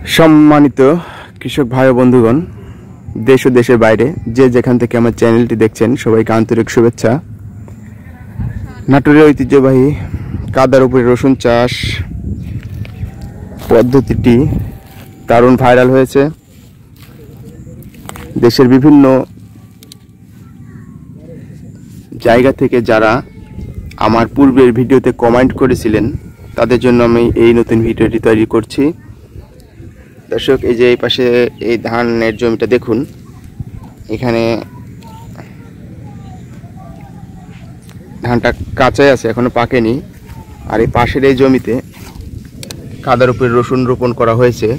সম্মানিত কৃষক ভাই ও বন্ধুগণ, দেশ ও দেশের বাইরে যে যেখান থেকে আমার চ্যানেলটি দেখছেন সবাইকে আন্তরিক শুভেচ্ছা। নাটোরের ঐতিহ্যবাহী কাদার উপরে রসুন চাষ পদ্ধতিটি দারুণ ভাইরাল হয়েছে। দেশের বিভিন্ন জায়গা থেকে যারা আমার পূর্বের ভিডিওতে কমেন্ট করেছিলেন তাদের জন্য আমি এই নতুন ভিডিওটি তৈরি করছি। দর্শক, এই যে এই পাশে এই ধানের জমিটা দেখুন, এখানে ধানটা কাঁচাই আছে, এখনো পাকেনি। আর এই পাশের এই জমিতে কাদার উপরে রসুন রোপণ করা হয়েছে।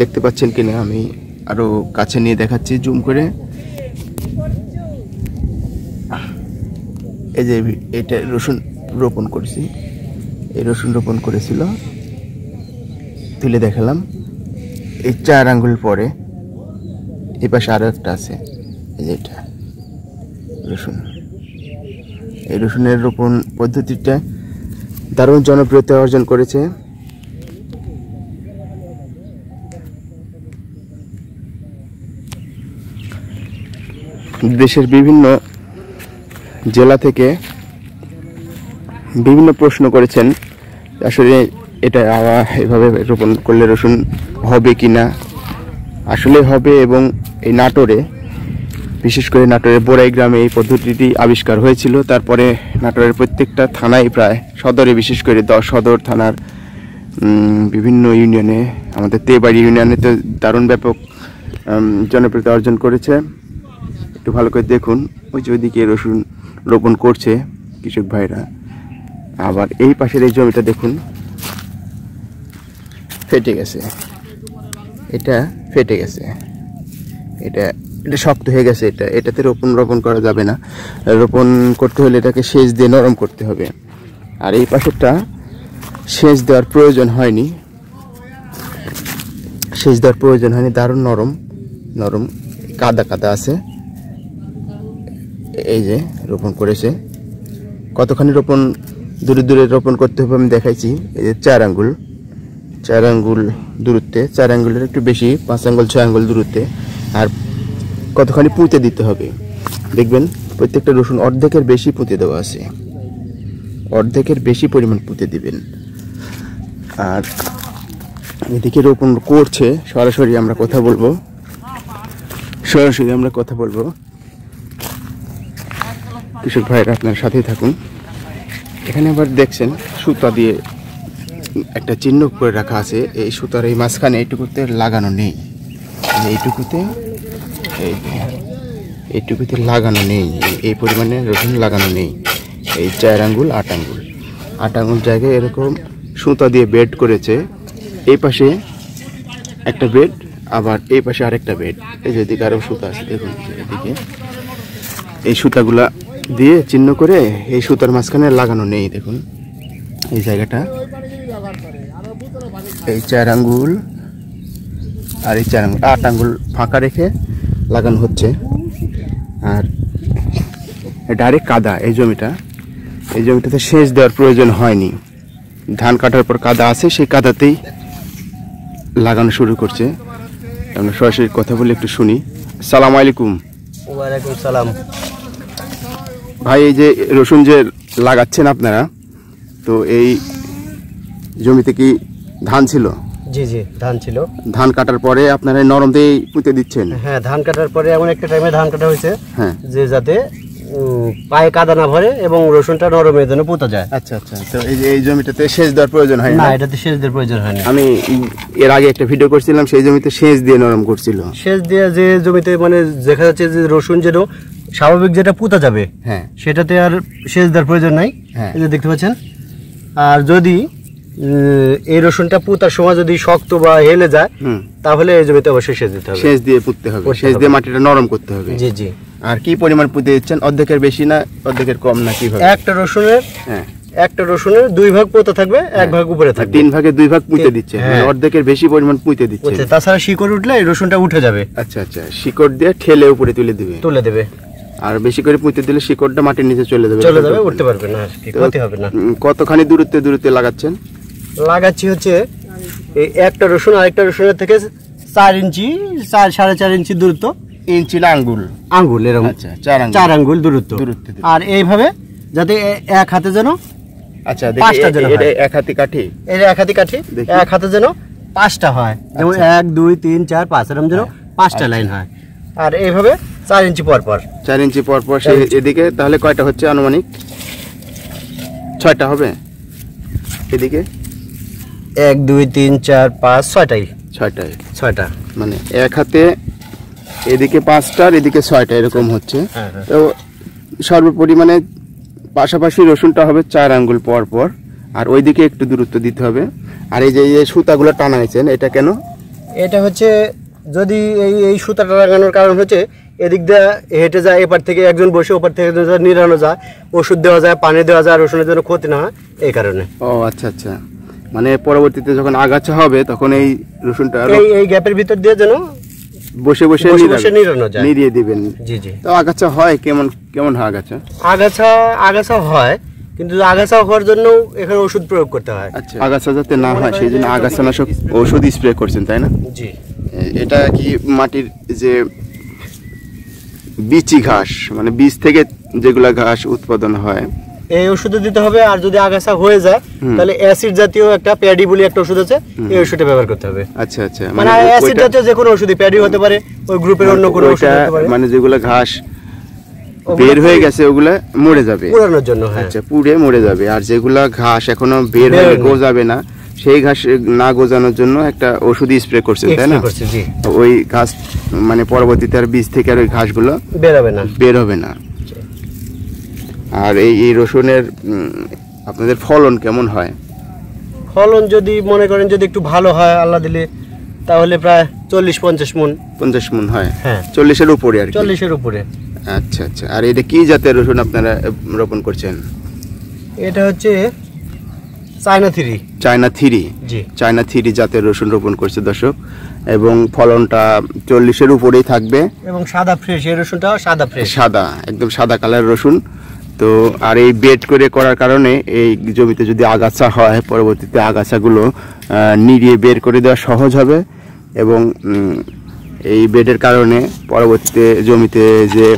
দেখতে পাচ্ছেন কিনা আমি আরো কাছে নিয়ে দেখাচ্ছি জুম করে। এই যে এটা রসুন রোপণ করেছি, এই রসুন রোপণ করেছিল, তুলে দেখালাম। এই 4 আঙ্গুল পরে এই পাশে আরো একটা আছে, এই যে এটা রসুন। এই রসুনের রোপণ পদ্ধতিটা দারুণ জনপ্রিয়তা অর্জন করেছে। দেশের বিভিন্ন জেলা থেকে বিভিন্ন প্রশ্ন করেছেন, আসলে এটা এভাবে রোপণ করলে রসুন হবে কিনা। আসলে হবে, এবং এই নাটোরে, বিশেষ করে নাটোরের বোরাই গ্রামে এই পদ্ধতিটি আবিষ্কার হয়েছিল। তারপরে নাটোরের প্রত্যেকটা থানায়, প্রায় সদরে, বিশেষ করে 10 সদর থানার বিভিন্ন ইউনিয়নে, আমাদের তেবাড়ি ইউনিয়নে তো দারুণ ব্যাপক জনপ্রিয়তা অর্জন করেছে। একটু ভালো করে দেখুন, ওই যে ওইদিকে রসুন রোপণ করছে কৃষক ভাইরা। আবার এই পাশের এই জমিটা দেখুন, ফেটে গেছে, এটা ফেটে গেছে, এটা শক্ত হয়ে গেছে। এটাতে রোপণ করা যাবে না। রোপণ করতে হলে এটাকে সেচ দিয়ে নরম করতে হবে। আর এই পাশেরটা সেচ দেওয়ার প্রয়োজন হয়নি, দারুণ নরম নরম, কাদা কাদা আছে। এই যে রোপণ করেছে, কতখানি রোপণ দূরে দূরে রোপণ করতে হবে আমি দেখাইছি। এই যে 4 আঙ্গুল দূরত্বে, 4 আঙ্গুলের একটু বেশি, 5 আঙ্গুল 6 আঙ্গুল দূরত্বে। আর কতখানি পুঁতে দিতে হবে দেখবেন, প্রত্যেকটা রসুন অর্ধেকের বেশি পুঁতে দেওয়া আছে, অর্ধেকের বেশি পরিমাণ পুঁতে দিবেন। আর এদিকে রোপণ করছে, সরাসরি আমরা কথা বলবো। কৃষক ভাইরা আপনার সাথেই থাকুন। এখানে আবার দেখছেন সুতা দিয়ে একটা চিহ্ন করে রাখা আছে। এই সুতার এই মাঝখানে এইটুকুতে লাগানো নেই, এইটুকুতে লাগানো নেই, এই পরিমাণে রসুন লাগানো নেই। এই 4 আঙ্গুল 8 আঙ্গুল জায়গায় এরকম সুতা দিয়ে বেড করেছে। এই পাশে একটা বেড, আবার এই পাশে আরেকটা বেড। এই যে এদিকে আরো সুতা আছে, দেখুন এদিকে এই সুতাগুলা দিয়ে চিহ্ন করে এই সুতার মাঝখানে লাগানো নেই। দেখুন এই জায়গাটা, এই 4 আঙ্গুল আর এই 4 আঙ্গুল 8 আঙ্গুল ফাঁকা রেখে লাগানো হচ্ছে। আর ডাইরেক্ট কাদা, এই জমিটাতে সেচ দেওয়ার প্রয়োজন হয়নি। ধান কাটার পর কাদা আছে, সেই কাদাতেই লাগানো শুরু করছে। আমরা সরাসরি কথা বলে একটু শুনি। আসসালামু আলাইকুম। ওয়ালাইকুম সালাম। ভাই, এই যে রসুন যে লাগাচ্ছেন আপনারা, তো এই জমিতে কি ধান ছিল? জি জি, ধান ছিল। ধান কাটার পরে আপনারা নরম দিয়ে পুঁতে দিচ্ছেন? হ্যাঁ, ধান কাটার পরে এমন একটা টাইমে ধান কাটা হয়েছে, হ্যাঁ, যে যাতে পায়ে কাদা না ভরে এবং রসুনটা নরমের জন্য পোতা যায়। আচ্ছা আচ্ছা। তো এই জমিটাতে সেচ দেওয়ার প্রয়োজন হয় না? না, এটাতে সেচ দেওয়ার প্রয়োজন হয় না। আমি এর আগে একটা ভিডিও করছিলাম, সেই জমিতে সেচ দিয়ে নরম করছিল। সেচ দিয়ে যে জমিতে মানে দেখা যাচ্ছে যে রসুন যেন স্বাভাবিক যেটা পোতা যাবে, হ্যাঁ, সেটাতে আর সেচ দেওয়ার প্রয়োজন নাই। হ্যাঁ, এই যে দেখতে পাচ্ছেন। আর যদি এই রসুনটা পোতার সময় যদি শক্ত বা হেলে যায়, তাহলে এই জমিতে অবশ্যই সেচ দিতে হবে, সেচ দিয়ে পুঁততে হবে, সেচ দিয়ে মাটিটা নরম করতে হবে। জি জি। আর কি পরিমাণ পুঁতে দিচ্ছেন? অর্ধেকের বেশি না অর্ধেকের কম, না কিভাবে? একটা রসুনের, হ্যাঁ, একটা রসুনের 2 ভাগ পোতা থাকবে, 1 ভাগ উপরে থাকবে। 3 ভাগে 2 ভাগ পুঁতে দিচ্ছে, হ্যাঁ, অর্ধেকের বেশি পরিমাণ পুঁতে দিচ্ছে। তাছাড়া শিকড় উঠলে এই রসুনটা উঠে যাবে। আচ্ছা আচ্ছা, শিকড় দিয়ে ঠেলে উপরে তুলে দেবে। আর বেশি করে পুঁতে দিলে শিকড়টা মাটির নিচে চলে যাবে, উঠতে পারবে না, ক্ষতি হবে না। কতখানি দূরত্বে লাগাচ্ছেন? লাগাচ্ছি হচ্ছে এই একটা রসুন আরেকটা রসুনের থেকে 4 ইঞ্চি 4.5 ইঞ্চি দূরত্ব, ইঞ্চি না আঙ্গুল? আঙ্গুল এরকম, আচ্ছা 4 আঙ্গুল দূরত্ব। আর এইভাবে যাতে এক হাতে যেন, আচ্ছা পাঁচটা যেন এটা এক হাতে কাঠি, এটা এক হাতে কাঠি, এক হাতে যেন 5টা হয়, যেমন 1 2 3 4 5 এরকম যেন 5টা লাইন হয়। আর এইভাবে 4 ইঞ্চি পর পর, 4 ইঞ্চি পর পর সেই এদিকে। তাহলে কয়টা হচ্ছে আনুমানিক? 6টা হবে এদিকে। 1 2 3 4 5 6টাই, 6টা মানে এক হাতে এদিকে 5টা আর এদিকে 6টা এরকম হচ্ছে। তো সর্বোপরি মানে পাশাপাশি রসুনটা হবে 4 আঙ্গুল পর পর, আর ওইদিকে একটু দূরত্ব দিতে হবে। আর এই যে সুতাগুলো টানাইছেন এটা কেন? এটা হচ্ছে যদি এই সুতাটা লাগানোর কারণ হচ্ছে এদিক দিয়ে হেঁটে যায়, এপার থেকে একজন বসে ওপার থেকে নিরানো যায়, ওষুধ দেওয়া যায়, পানি দেওয়া যায়, রসুনের জন্য ক্ষতি না হয় এই কারণে। ও আচ্ছা আচ্ছা, মানে পরবর্তীতে যখন আগাছা হবে তখন এই রসুনটা এই গ্যাপের ভিতর দিয়ে যেন বসে বসে নিরানো যায়, নিরিয়ে দিবেন। জি জি। তো আগাছা হয় কেমন হয় আগাছা? আগাছা হয়, কিন্তু আগাছা হওয়ার জন্য এখানে ওষুধ প্রয়োগ করতে হয়। আচ্ছা, আগাছা যাতে না হয় সেই জন্য আগাছানাশক ওষুধ স্প্রে করছেন, তাই না? জি। এটা কি মাটির যে বীচি ঘাস, মানে বীজ থেকে যেগুলা ঘাস উৎপাদন হয়, এই ওষুধ দিতে হবে। আর যদি আগাছা হয়ে যায় তাহলে অ্যাসিড জাতীয় একটা প্যাডি বলে একটা ওষুধ আছে, এই ওষুধটা ব্যবহার করতে হবে। আচ্ছা আচ্ছা, মানে অ্যাসিড জাতীয় যে কোনো ওষুধই, প্যাডি হতে পারে, ওই গ্রুপের অন্য কোনো ওষুধ হতে পারে, মানে যেগুলা ঘাস বের হয়ে গেছে ওগুলা মরে যাবে পুরানোর জন্য। আচ্ছা, পুড়ে মরে যাবে। আর যেগুলা ঘাস এখনো বের হয়ে গজাবে না, সেই ঘাস না গজানোর জন্য একটা ওষুধ স্প্রে করছেন, তাই না? ওই ঘাস মানে পরবর্তীতে আর বীজ থেকে আর ওই ঘাসগুলো বের হবে না। আর এই রসুনের আপনাদের ফলন কেমন হয়? ফলন যদি মনে করেন যদি একটু ভালো হয় আল্লাহ দিলে, তাহলে প্রায় 40-50 মণ। 50 মণ হয়? হ্যাঁ, 40-এর উপরে আর কি। 40-এর উপরে। আচ্ছা আচ্ছা। আর এটা কি জাতের রসুন আপনারা রোপণ করছেন? এটা হচ্ছে চায়না 3। চায়না 3? জি, চায়না 3 জাতের রসুন রোপণ করছে দর্শক, এবং ফলনটা 40-এর উপরেই থাকবে। এবং সাদা ফ্রেশ, এই রসুনটা সাদা ফ্রেশ, সাদা, একদম সাদা কালার রসুন। তো আর এই বেড করে করার কারণে এই জমিতে যদি আগাছা হয়, পরবর্তীতে আগাছাগুলো নিড়িয়ে বের করে দেওয়া সহজ হবে। এবং এই বেডের কারণে পরবর্তীতে জমিতে যে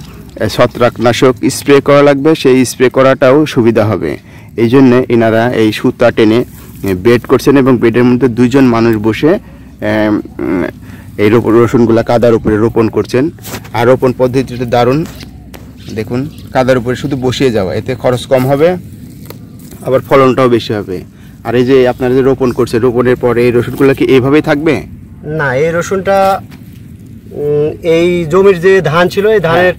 ছত্রাকনাশক স্প্রে করা লাগবে, সেই স্প্রে করাটাও সুবিধা হবে। এই জন্য এনারা এই সুতা টেনে বেড করছেন, এবং বেডের মধ্যে 2 জন মানুষ বসে এই রসুনগুলা কাদার উপরে রোপণ করছেন। আর রোপণ পদ্ধতিটা দারুণ, দেখুন, কাদার উপরে শুধু বসিয়ে যাওয়া, এতে খরচ কম হবে, আবার ফলনটাও বেশি হবে। আর এই যে আপনারা যে রোপণ করছেন, রোপণের পরে এই রসুনগুলো কি এইভাবেই থাকবে? না, এই রসুনটা এই জমির যে ধান ছিল, এই ধানের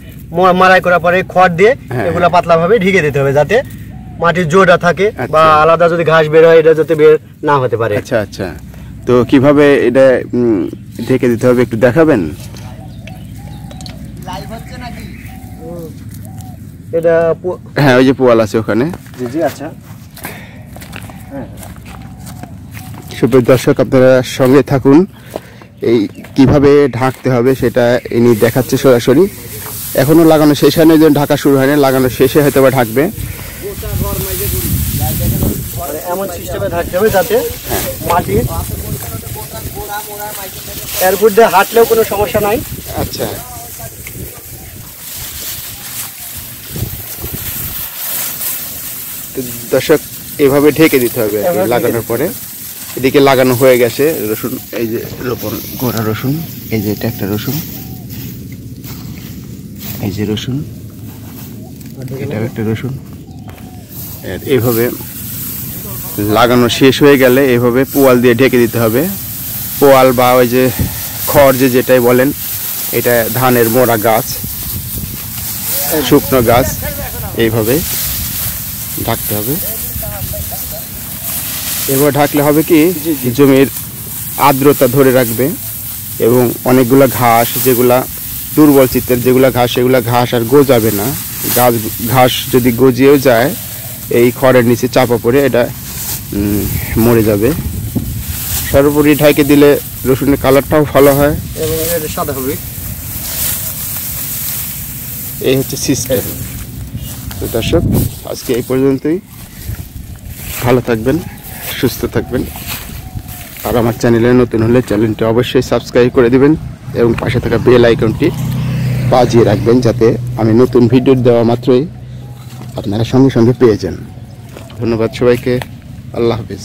মারাই করার পরে খড় দিয়ে এগুলা পাতলা ভাবে ঢেকে দিতে হবে, যাতে মাটির জোড়া থাকে, বা আলাদা যদি ঘাস বের হয় এটা যাতে বের না হতে পারে। আচ্ছা আচ্ছা। তো কিভাবে এটা ঢেকে দিতে হবে একটু দেখাবেন? এটা হ্যাঁ, ওই যে পোয়াল আছে ওখানে। জি জি। আচ্ছা, সুপ্রিয় দর্শক, আপনারা সঙ্গে থাকুন। এই কিভাবে ঢাকতে হবে সেটা ইনি দেখাচ্ছে সরাসরি। এখনো লাগানো শেষ হয়নি, ঢাকা শুরু হয়নি, লাগানো শেষে হয়তো বা ঢাকবে। এমন সিস্টেমে ঢাকতে হবে যাতে মাটির এর মধ্যে হাঁটলেও কোনো সমস্যা নাই। আচ্ছা, তো দর্শক এভাবে ঢেকে দিতে হবে আর কি লাগানোর পরে। এদিকে লাগানো হয়ে গেছে রসুন, এই যে রোপণ করা রসুন, এই যে এটা একটা রসুন, এই যে রসুন, এটাও একটা রসুন। এইভাবে লাগানো শেষ হয়ে গেলে এভাবে পোয়াল দিয়ে ঢেকে দিতে হবে। পোয়াল বা ওই যে খড় যেটাই বলেন, এটা ধানের মোড়া গাছ, শুকনো গাছ, এইভাবে ঢাকতে হবে। এবার ঢাকলে হবে কি, জমির আর্দ্রতা ধরে রাখবে, এবং অনেকগুলা ঘাস যেগুলা দুর্বল চিত্তের যেগুলা ঘাস, সেগুলা ঘাস আর গজাবে না। ঘাস যদি গজিয়েও যায়, এই খড়ের নিচে চাপা পড়ে এটা মরে যাবে। সর্বোপরি ঢাকে দিলে রসুনের কালারটাও ভালো হয় এবং এটা সাদা হবে। এই হচ্ছে সিস্টেম। তো দর্শক, আজকে এই পর্যন্তই। ভালো থাকবেন, সুস্থ থাকবেন। আর আমার চ্যানেলে নতুন হলে চ্যানেলটি অবশ্যই সাবস্ক্রাইব করে দিবেন এবং পাশে থাকা বেল আইকনটি বাজিয়ে রাখবেন, যাতে আমি নতুন ভিডিও দেওয়া মাত্রই আপনারা সঙ্গে সঙ্গে পেয়ে যান। ধন্যবাদ সবাইকে, আল্লাহ হাফিজ।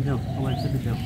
যাও, আমার সাথে যাও।